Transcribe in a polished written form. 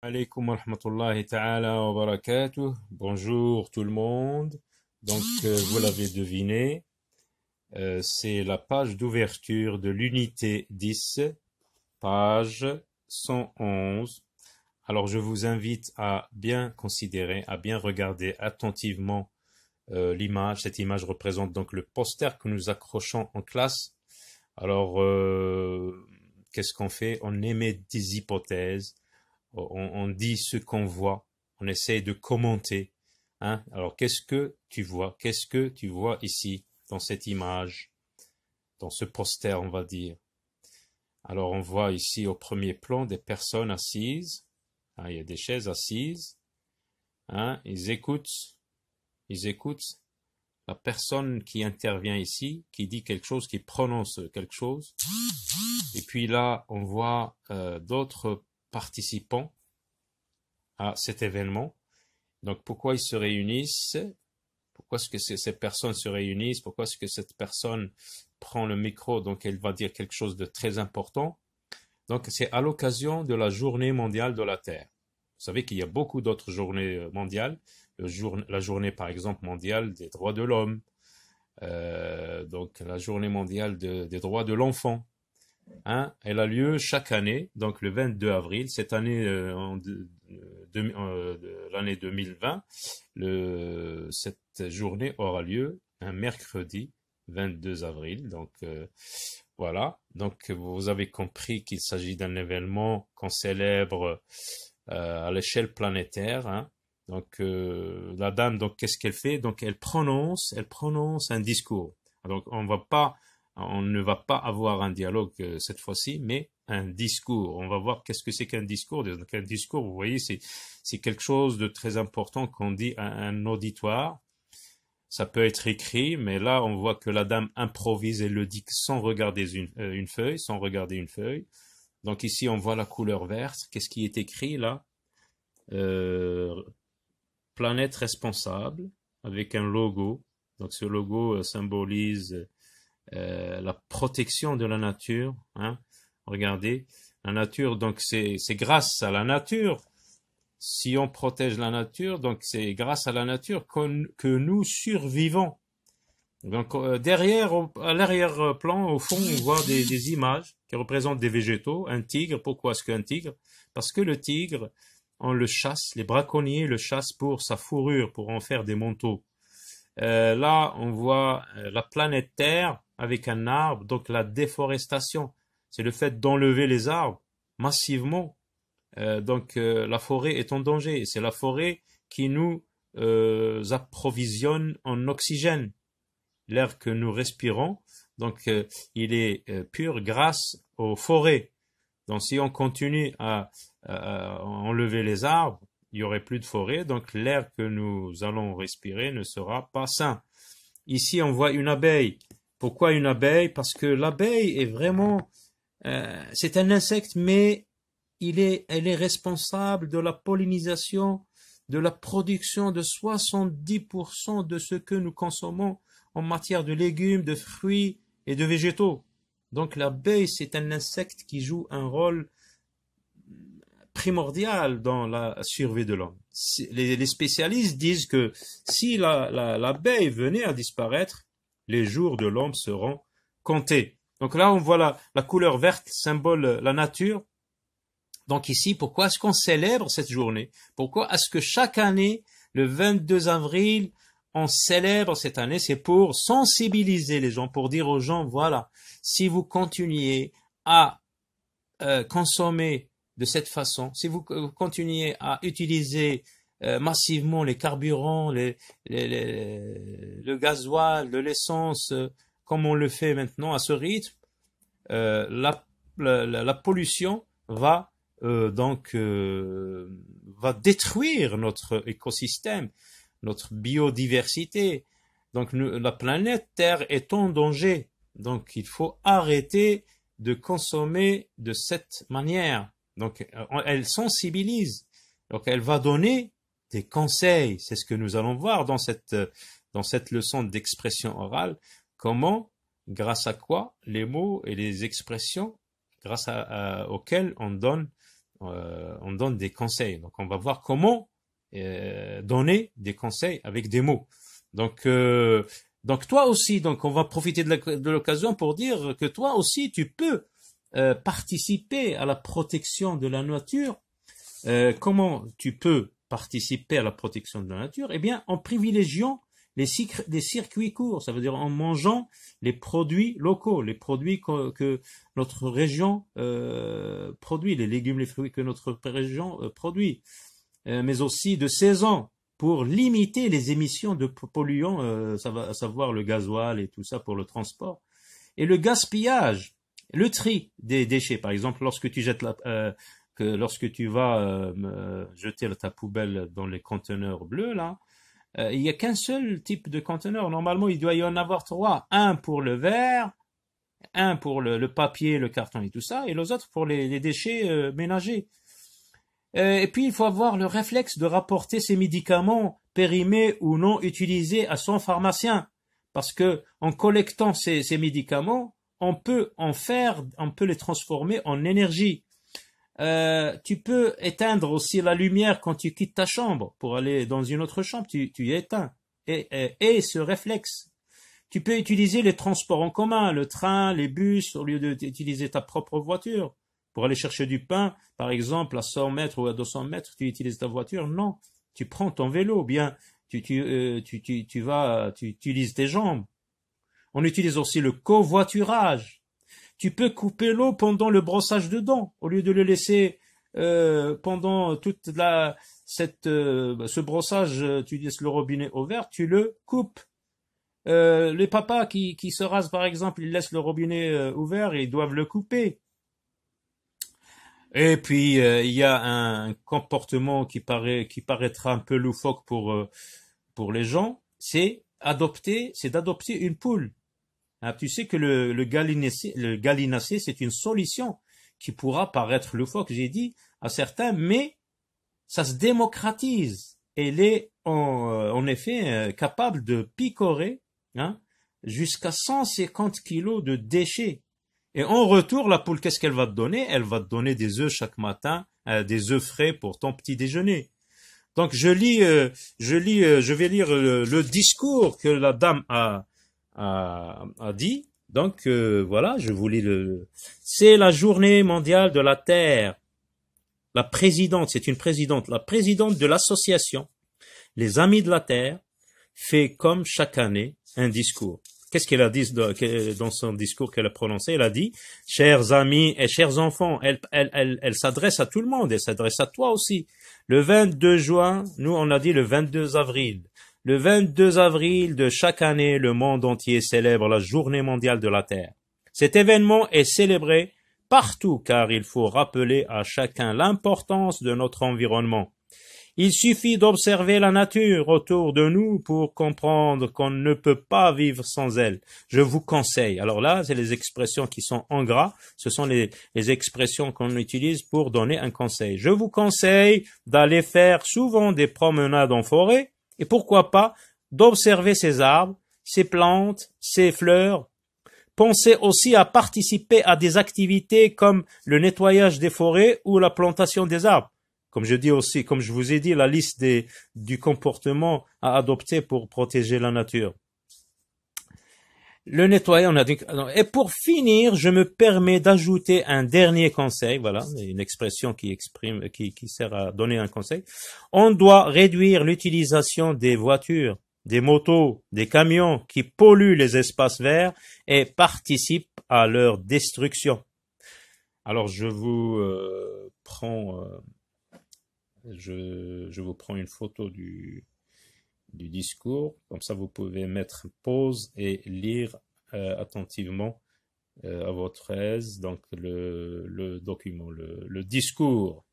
Alaikum wa rahmatullahi ta'ala wa barakatuh. Bonjour tout le monde. Donc, vous l'avez deviné, c'est la page d'ouverture de l'unité 10, page 111. Alors, je vous invite à bien considérer, à bien regarder attentivement l'image. Cette image représente donc le poster que nous accrochons en classe. Alors, qu'est-ce qu'on fait? On émet des hypothèses. On dit ce qu'on voit, on essaye de commenter. Hein? Alors, qu'est-ce que tu vois? Qu'est-ce que tu vois ici, dans cette image, dans ce poster, on va dire? Alors, on voit ici au premier plan des personnes assises. Hein, il y a des chaises assises. Hein? Ils écoutent la personne qui intervient ici, qui dit quelque chose, qui prononce quelque chose. Et puis là, on voit d'autres participants à cet événement. Donc, pourquoi ils se réunissent? Pourquoi est-ce que ces personnes se réunissent? Pourquoi est-ce que cette personne prend le micro? Donc, elle va dire quelque chose de très important. Donc, c'est à l'occasion de la journée mondiale de la Terre. Vous savez qu'il y a beaucoup d'autres journées mondiales. La journée, par exemple, mondiale des droits de l'homme. Donc, la journée mondiale des droits de l'enfant. Hein, elle a lieu chaque année, donc le 22 avril. Cette année, l'année 2020, cette journée aura lieu un mercredi 22 avril. Donc voilà. Donc vous avez compris qu'il s'agit d'un événement qu'on célèbre à l'échelle planétaire. Hein. Donc la dame, donc qu'est-ce qu'elle fait? Donc elle prononce un discours. Donc on ne va pas avoir un dialogue cette fois-ci, mais un discours. On va voir qu'est-ce que c'est qu'un discours. Donc un discours, vous voyez, c'est quelque chose de très important qu'on dit à un auditoire. Ça peut être écrit, mais là on voit que la dame improvise et le dit sans regarder une feuille, sans regarder une feuille. Donc ici on voit la couleur verte. Qu'est-ce qui est écrit là? Planète responsable avec un logo. Donc ce logo symbolise la protection de la nature. Hein. Regardez, la nature, donc c'est grâce à la nature. Si on protège la nature, donc c'est grâce à la nature que nous survivons. Donc derrière, à l'arrière-plan, au fond, on voit des images qui représentent des végétaux. Un tigre, pourquoi est-ce qu'un tigre? Parce que le tigre, on le chasse, les braconniers le chassent pour sa fourrure, pour en faire des manteaux. Là, on voit la planète Terre avec un arbre, donc la déforestation. C'est le fait d'enlever les arbres massivement. Donc la forêt est en danger. C'est la forêt qui nous approvisionne en oxygène. L'air que nous respirons, donc il est pur grâce aux forêts. Donc si on continue à enlever les arbres, il y aurait plus de forêt, donc l'air que nous allons respirer ne sera pas sain. Ici, on voit une abeille. Pourquoi une abeille? Parce que l'abeille est vraiment, c'est un insecte, mais elle est responsable de la pollinisation, de la production de 70% de ce que nous consommons en matière de légumes, de fruits et de végétaux. Donc l'abeille, c'est un insecte qui joue un rôle primordial dans la survie de l'homme. Les spécialistes disent que si l'abeille venait à disparaître, les jours de l'homme seront comptés. Donc là, on voit la couleur verte, symbole la nature. Donc ici, pourquoi est-ce qu'on célèbre cette journée? Pourquoi est-ce que chaque année, le 22 avril, on célèbre cette année? C'est pour sensibiliser les gens, pour dire aux gens, voilà, si vous continuez à consommer de cette façon, si vous continuez à utiliser massivement les carburants, le gasoil, de l'essence, comme on le fait maintenant à ce rythme, la pollution va va détruire notre écosystème, notre biodiversité. Donc la planète Terre est en danger. Donc il faut arrêter de consommer de cette manière. Donc elle sensibilise. Donc elle va donner des conseils. C'est ce que nous allons voir dans cette leçon d'expression orale. Comment, grâce à quoi, les mots et les expressions grâce auxquelles on donne on donne des conseils. Donc, on va voir comment donner des conseils avec des mots. Donc toi aussi, donc on va profiter de l'occasion pour dire que toi aussi, tu peux participer à la protection de la nature. Comment tu peux participer à la protection de la nature? Eh bien, en privilégiant des circuits courts, ça veut dire en mangeant les produits locaux, les produits que notre région produit, les légumes, les fruits que notre région produit, mais aussi de saison pour limiter les émissions de polluants, à savoir le gasoil et tout ça pour le transport, et le gaspillage, le tri des déchets. Par exemple, lorsque tu jettes lorsque tu vas jeter ta poubelle dans les conteneurs bleus là, il n'y a qu'un seul type de conteneur. Normalement, il doit y en avoir trois. Un pour le verre, un pour le papier, le carton et tout ça, et les autres pour les déchets ménagers. Et puis, il faut avoir le réflexe de rapporter ces médicaments périmés ou non utilisés à son pharmacien. Parce que en collectant ces médicaments, on peut les transformer en énergie. Tu peux éteindre aussi la lumière quand tu quittes ta chambre pour aller dans une autre chambre, tu éteins. Et ce réflexe. Tu peux utiliser les transports en commun, le train, les bus, au lieu d'utiliser ta propre voiture. Pour aller chercher du pain, par exemple, à 100 mètres ou à 200 mètres, tu utilises ta voiture. Non, tu prends ton vélo, bien, tu utilises tes jambes. On utilise aussi le covoiturage. Tu peux couper l'eau pendant le brossage de dents, au lieu de le laisser pendant toute ce brossage, tu laisses le robinet ouvert, tu le coupes. Les papas qui se rasent, par exemple, ils laissent le robinet ouvert et ils doivent le couper. Et puis il y a un comportement qui paraîtra un peu loufoque pour les gens, c'est d'adopter une poule. Ah, tu sais que le gallinacé, c'est une solution qui pourra paraître loufoque, j'ai dit, à certains, mais ça se démocratise. Elle est en effet capable de picorer jusqu'à 150 kilos de déchets. Et en retour, la poule, qu'est-ce qu'elle va te donner? Elle va te donner des œufs chaque matin, des œufs frais pour ton petit déjeuner. Donc je vais lire le discours que la dame a dit. Donc voilà, je vous lis c'est la journée mondiale de la Terre. La présidente, c'est une présidente, la présidente de l'association Les Amis de la Terre fait comme chaque année un discours. Qu'est-ce qu'elle a dit dans son discours qu'elle a prononcé? Elle a dit, chers amis et chers enfants, elle s'adresse à tout le monde, elle s'adresse à toi aussi. Le 22 juin, nous on a dit le 22 avril. Le 22 avril de chaque année, le monde entier célèbre la Journée mondiale de la Terre. Cet événement est célébré partout car il faut rappeler à chacun l'importance de notre environnement. Il suffit d'observer la nature autour de nous pour comprendre qu'on ne peut pas vivre sans elle. Je vous conseille. Alors là, c'est les expressions qui sont en gras. Ce sont les expressions qu'on utilise pour donner un conseil. Je vous conseille d'aller faire souvent des promenades en forêt et pourquoi pas d'observer ces arbres, ces plantes, ces fleurs. Pensez aussi à participer à des activités comme le nettoyage des forêts ou la plantation des arbres. Comme je vous ai dit, la liste du comportement à adopter pour protéger la nature. Le nettoyer, on a dit. Et pour finir, je me permets d'ajouter un dernier conseil. Voilà, une expression qui sert à donner un conseil. On doit réduire l'utilisation des voitures, des motos, des camions qui polluent les espaces verts et participent à leur destruction. Alors, je vous prends une photo du discours, comme ça vous pouvez mettre pause et lire attentivement à votre aise donc le document, le discours.